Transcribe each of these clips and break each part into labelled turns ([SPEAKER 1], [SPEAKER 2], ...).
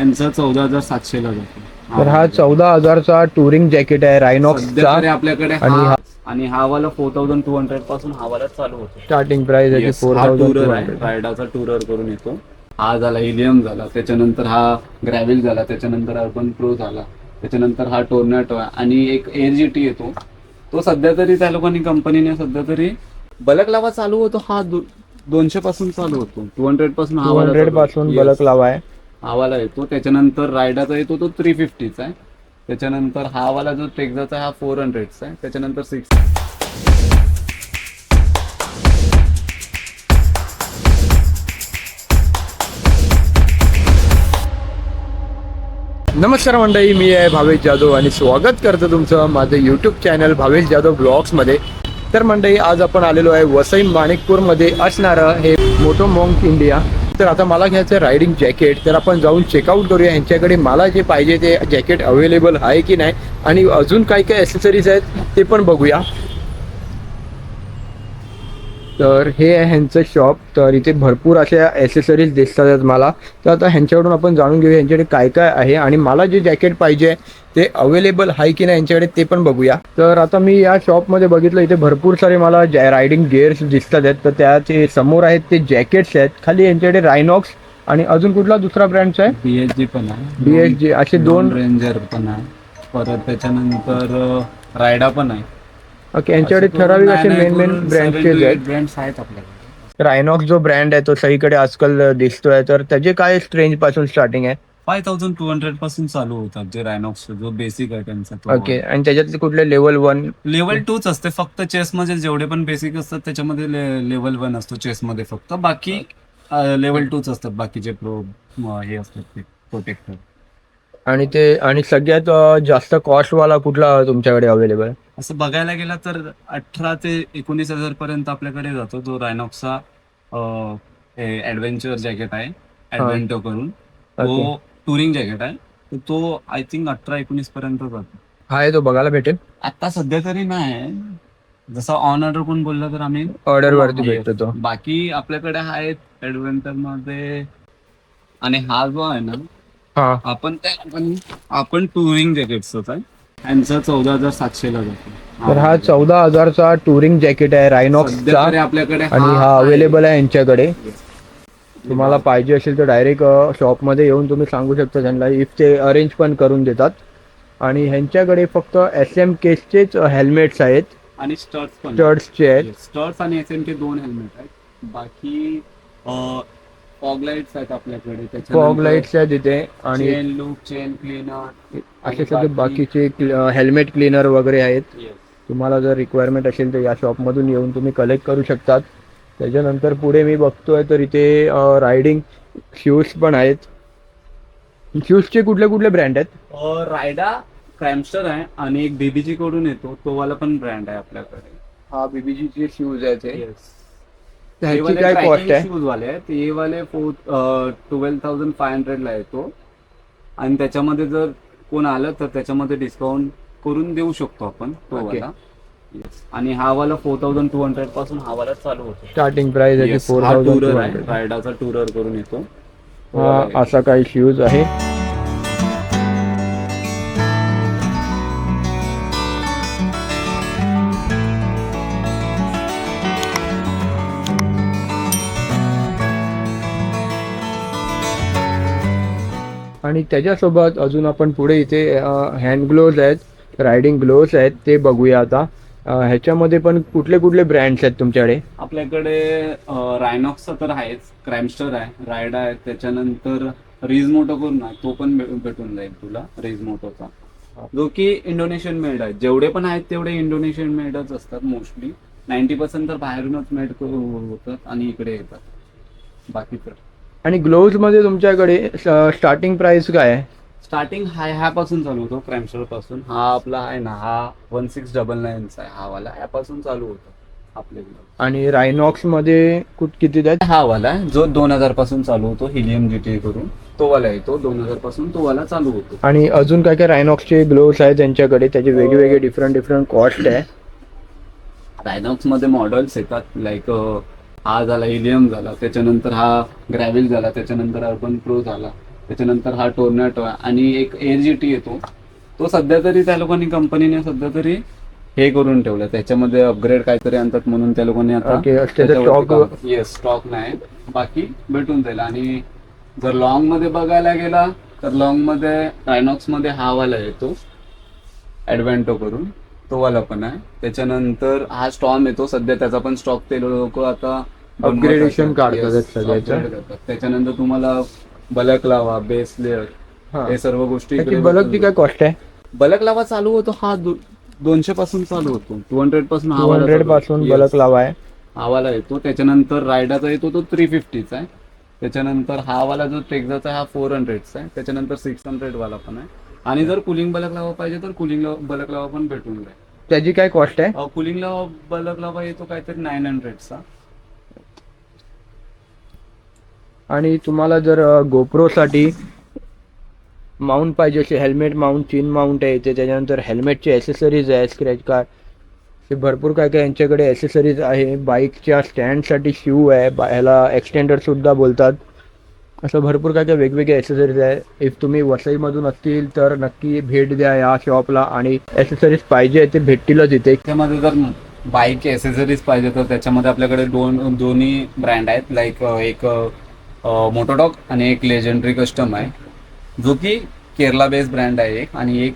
[SPEAKER 1] त्यांचा 14,700 ला जातो.
[SPEAKER 2] तर हा 14,000चा टुरिंग जॅकेट आहे
[SPEAKER 1] सध्या
[SPEAKER 2] रायनॉक्सचा
[SPEAKER 1] तरी आपल्याकडे आणि हा वाला 4,200 पासून हा वाला चालू होतो.
[SPEAKER 2] स्टार्टिंग प्राइस आहे
[SPEAKER 1] Yes, हा टुरर आहे,
[SPEAKER 2] 4,200.
[SPEAKER 1] रायडाचा टुरर करून येतो. हा झाला हिलियम झाला, त्याच्यानंतर हा ग्रॅव्हिल झाला, त्याच्यानंतर अर्बन प्रो झाला, त्याच्यानंतर हा टोर्नेटो आहे आणि एक एअरजीटी येतो. तो सध्या तरी त्या लोकांनी कंपनीने सध्या तरी बलकलावा चालू होतो. हा 200 पासून चालू होतो, 200 पासून हा वाला
[SPEAKER 2] 200 पासून बलक लावा आहे.
[SPEAKER 1] हा वाला येतो. त्याच्यानंतर रायडाचा येतो तो 350चा आहे. त्याच्यानंतर हा वाला जो टेक्झाचा हा 400चा आहे. त्याच्यानंतर 6.
[SPEAKER 2] नमस्कार मंडळी, मी आहे भावेश जाधव आणि स्वागत करतो तुमचं माझं यूट्यूब चॅनल भावेश जाधव ब्लॉग्समध्ये. तर मंडळी, आज आपण आलेलो आहे वसई माणिकपूरमध्ये असणारं हे मोटो मॉन्क इंडिया. तर आता मला घ्यायचं आहे रायडिंग जॅकेट. तर आपण जाऊन चेकआउट करूया यांच्याकडे मला जे पाहिजे ते जॅकेट अवेलेबल आहे की नाही आणि अजून काय काय ॲसेसरीज आहेत ते पण बघूया. तर हे आहे ह्यांचं शॉप. तर इथे भरपूर अशा ॲसेसरीज दिसतात आहेत मला. तर आता ह्यांच्याकडून आपण जाणून घेऊया यांच्याकडे काय काय आहे आणि मला जे जॅकेट पाहिजे ते अवेलेबल आहे की नाही यांच्याकडे ते पण बघूया. तर आता मी या शॉपमध्ये बघितलं, इथे भरपूर सारे मला रायडिंग गिअर्स दिसतात आहेत. तर त्याचे समोर आहेत ते जॅकेट्स आहेत, खाली यांच्याकडे रायनॉक्स आणि अजून कुठला दुसरा ब्रँडचा आहे
[SPEAKER 1] BSG पण आहे,
[SPEAKER 2] BSG असे दोन
[SPEAKER 1] रेंजर पण आहे, परत त्याच्यानंतर रायडा पण आहे.
[SPEAKER 2] ओके. यांच्याकडे ठराविक असे मेन ब्रँडचे आहेत.
[SPEAKER 1] ब्रँड्स आहेत आपल्याकडे.
[SPEAKER 2] तर रायनॉक्स जो ब्रँड आहे तो सगळीकडे आजकाल दिसतोय. तर त्याचे काय रेंज पासून स्टार्टिंग आहे?
[SPEAKER 1] 5,200 पासून चालू होतात जे रायनॉक्स जो बेसिक आहे त्यांचा.
[SPEAKER 2] ओके. आणि त्याच्यातले कुठले लेवल 1?
[SPEAKER 1] लेवल 2च असते फक्त. चेस मध्ये जेवढे पण बेसिक असतात त्याच्यामध्ये लेवल 1 असतो चेस मध्ये फक्त. बाकी लेवल 2च असतात बाकीचे प्रो हे असतात ते प्रोटेक्टर.
[SPEAKER 2] आणि सगळ्यात जास्त कॉस्टवाला कुठला तुमच्याकडे अवेलेबल आहे?
[SPEAKER 1] असं बघायला गेला तर 18 ते 19,000 पर्यंत आपल्याकडे जातो जो रायनॉक्सचा ऍडव्हेंचर जॅकेट आहे, ऍडव्हेंटो करून. तो टुरिंग जॅकेट आहे. तर तो आय थिंक 18-19 पर्यंत जातो.
[SPEAKER 2] आहे तो बघायला भेटेल?
[SPEAKER 1] आता सध्या तरी नाही. जसं ऑन ऑर्डर कोण बोलला तर आम्ही
[SPEAKER 2] ऑर्डर वरती भेटतो तो.
[SPEAKER 1] बाकी आपल्याकडे आहेत ऍडव्हेंचर मध्ये. आणि हा जो आहे ना,
[SPEAKER 2] हा.
[SPEAKER 1] आपण टुरिंग जॅकेट्सच आहे. यांचा 14,700 ला जातो.
[SPEAKER 2] तर हा 14,000चा टुरिंग जॅकेट आहे रायनॉक्सचा
[SPEAKER 1] आपल्याकडे
[SPEAKER 2] आणि हा अवेलेबल आहे यांच्याकडे. तुम्हाला पाहिजे असेल तर डायरेक्ट शॉपमध्ये येऊन तुम्ही सांगू शकता त्यांना, इफ ते अरेंज पण करून देतात. आणि ह्यांच्याकडे फक्त SM केसचेच हेल्मेट्स आहेत
[SPEAKER 1] आणि स्टर्ट्सचे
[SPEAKER 2] आहेत.
[SPEAKER 1] स्टर्ट्स आणि SMK 2 हेल्मेट आहेत. बाकी फॉग लाईट्स आहेत आपल्याकडे.
[SPEAKER 2] फॉग लाईट्स आहेत इथे आणि
[SPEAKER 1] चेन लूप, चेन क्लीनर
[SPEAKER 2] असे सगळे बाकीचे हेल्मेट क्लीनर वगैरे आहेत. तुम्हाला जर रिक्वायरमेंट असेल तर या शॉपमधून येऊन तुम्ही कलेक्ट करू शकतात. त्याच्यानंतर पुढे मी बघतोय तर इथे रायडिंग शूज पण आहेत. शूजचे कुठले कुठले ब्रँड आहेत?
[SPEAKER 1] रायडा, क्रॅमस्टर आहे आणि एक BBG कडून येतो तो वाला पण ब्रँड आहे आपल्याकडे.
[SPEAKER 2] हा BBG चे शूज आहेत हे.
[SPEAKER 1] Yes.
[SPEAKER 2] ह्याची काय कॉस्ट आहे?
[SPEAKER 1] शूज वाले आहेत हे वाले 12,500 ला येतो. आणि त्याच्यामध्ये जर कोण आलं तर त्याच्यामध्ये डिस्काउंट करून देऊ शकतो आपण तो वाला. आणि हा वाला 4,200 पासून हा वाला चालू होतो.
[SPEAKER 2] स्टार्टिंग प्राइस आहे 4,200.
[SPEAKER 1] रायडाचा टुरर करून येतो.
[SPEAKER 2] हा असा काही शूज आहे. आणि त्याच्यासोबत अजून आपण पुढे इथे हँड ग्लोव्ज आहेत, रायडिंग ग्लोव्ज आहेत, ते बघूया आता. ह्याच्यामध्ये पण कुठले कुठले ब्रँड्स आहेत तुमच्याकडे?
[SPEAKER 1] आपल्याकडे रायनॉक्सचा तर आहेच, क्रॅमस्टर आहे, रायडा आहे, त्याच्यानंतर रिझमोटो करून आहे तो पण भेटून जाईल तुला. रिझमोटोचा जो की इंडोनेशियन मेड आहे. जेवढे पण आहेत तेवढे इंडोनेशियन मेडच असतात मोस्टली. 90% तर बाहेरूनच मेड होतात आणि इकडे येतात बाकी तर.
[SPEAKER 2] आणि ग्लोव्ज मध्ये तुमच्याकडे स्टार्टिंग प्राइस काय आहे?
[SPEAKER 1] स्टार्टिंग ह्यापासून चालू होतो, क्रॅमस्टर पासून. हा आपला आहे ना, हा 1699चा आहे. हा वाला ह्यापासून चालू होतो आपल्याकडे.
[SPEAKER 2] आणि रायनॉक्स मध्ये किती आहेत?
[SPEAKER 1] हा वाला जो 2,000 पासून चालू होतो, हिलियम GT करून तो वाला येतो. 2,000 पासून तो वाला चालू होतो.
[SPEAKER 2] आणि अजून काय काय रायनॉक्सचे ग्लोव्स आहेत त्यांच्याकडे, त्याचे वेगवेगळे डिफरंट कॉस्ट आहे.
[SPEAKER 1] रायनॉक्स मध्ये मॉडेल्स येतात, लाईक हा झाला हिलियम झाला, त्याच्यानंतर हा ग्रॅव्हिल झाला, त्याच्यानंतर अर्बन प्रो झाला, त्याच्यानंतर हा टोर्नेटो आहे आणि एक एअर जीटी येतो. तो सध्या तरी त्या लोकांनी कंपनीने सध्या तरी हे करून ठेवलं, त्याच्यामध्ये अपग्रेड काहीतरी आणतात म्हणून त्या लोकांनी आता
[SPEAKER 2] Okay, त्याचा stock-
[SPEAKER 1] येस स्टॉक नाही, बाकी भेटून जाईल. आणि जर लॉंग मध्ये बघायला गेला तर लॉंग मध्ये रायनॉक्स मध्ये हा वाला येतो ऍडव्हेंटो करून, तो वाला पण आहे. त्याच्यानंतर हा स्टॉर्म येतो, सध्या त्याचा पण स्टॉक ते लोक आता
[SPEAKER 2] Upgradation काढतात
[SPEAKER 1] Yes,
[SPEAKER 2] सध्याचं.
[SPEAKER 1] upgrade करतात. त्याच्यानंतर तुम्हाला बलक लावा, बेस लेअर,
[SPEAKER 2] हा.
[SPEAKER 1] हे सर्व गोष्टी
[SPEAKER 2] त्याची
[SPEAKER 1] इकडे
[SPEAKER 2] बलकची काय कॉस्ट आहे?
[SPEAKER 1] बलक लावा चालू होतो हा 200 पासून चालू होतो, 200 पासून हा वाला
[SPEAKER 2] 200
[SPEAKER 1] चालू
[SPEAKER 2] पासून
[SPEAKER 1] होतो.
[SPEAKER 2] बलक
[SPEAKER 1] Yes.
[SPEAKER 2] लावा आहे.
[SPEAKER 1] हा वाला येतो. त्याच्यानंतर रायडाचा येतो तो 350चा आहे. त्याच्यानंतर हा वाला जो टेक्झाचा हा 400चा आहे. त्याच्यानंतर 600 वाला पण आहे. आणि जर कुलिंग बलक लावा पाहिजे तर कुलिंग बलक लावा पण भेटून जाईल.
[SPEAKER 2] त्याची काय कॉस्ट आहे?
[SPEAKER 1] कुलिंग लावा बलक लावा येतो काहीतरी 900चा.
[SPEAKER 2] आणि तुम्हाला जर गोप्रोसाठी माउंट पाहिजे असे हेल्मेट माउंट, चिन माउंट आहे इथे, त्याच्यानंतर हेल्मेटचे ॲसेसरीज आहे, स्क्रॅच कार्ड, हे भरपूर काय काय यांच्याकडे ॲसेसरीज आहे. बाईकच्या स्टँडसाठी शू आहे, ह्याला एक्सटेंडरसुद्धा बोलतात. असं भरपूर काय काय वेगवेगळे ॲसेसरीज आहे. इफ तुम्ही वसईमधून असतील तर नक्की भेट द्या या शॉपला, आणि ॲसेसरीज पाहिजे ते भेटतीलच इथे.
[SPEAKER 1] त्यामध्ये जर बाईक ॲसेसरीज पाहिजे तर त्याच्यामध्ये आपल्याकडे दोन्ही ब्रँड आहेत. लाईक एक मोटोडॉग आणि एक लेजेंडरी कस्टम आहे, जो की केरला बेस्ड ब्रँड आहे एक, आणि एक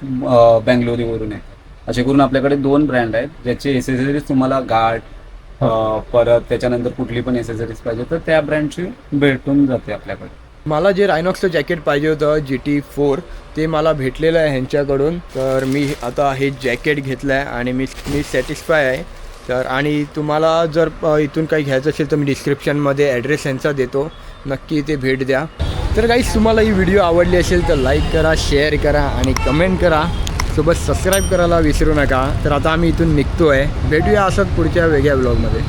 [SPEAKER 1] बेंगलोरीवरून आहे. असे करून आपल्याकडे 2 ब्रँड आहेत ज्याचे एसेसरीज तुम्हाला गार्ड परत त्याच्यानंतर कुठली पण एसेसरीज पाहिजे तर त्या ब्रँडची भेटून जाते आपल्याकडे.
[SPEAKER 2] मला जे रायनॉक्सचं जॅकेट पाहिजे होतं GT4 ते मला भेटलेलं आहे ह्यांच्याकडून. तर मी आता हे जॅकेट घेतलं आहे आणि मी सॅटिस्फाय आहे. तर आणि तुम्हाला जर इथून काही घ्यायचं असेल तर मी डिस्क्रिप्शनमध्ये ॲड्रेस यांचा देतो, नक्की इथे भेट द्या. तर गाईस, तुम्हाला ही व्हिडिओ आवडली असेल तर लाईक करा, शेअर करा आणि कमेंट करा. सोबत सबस्क्राईब करायला विसरू नका. तर आता आम्ही इथून निघतो आहे. भेटूया असंच पुढच्या वेगळ्या ब्लॉगमध्ये.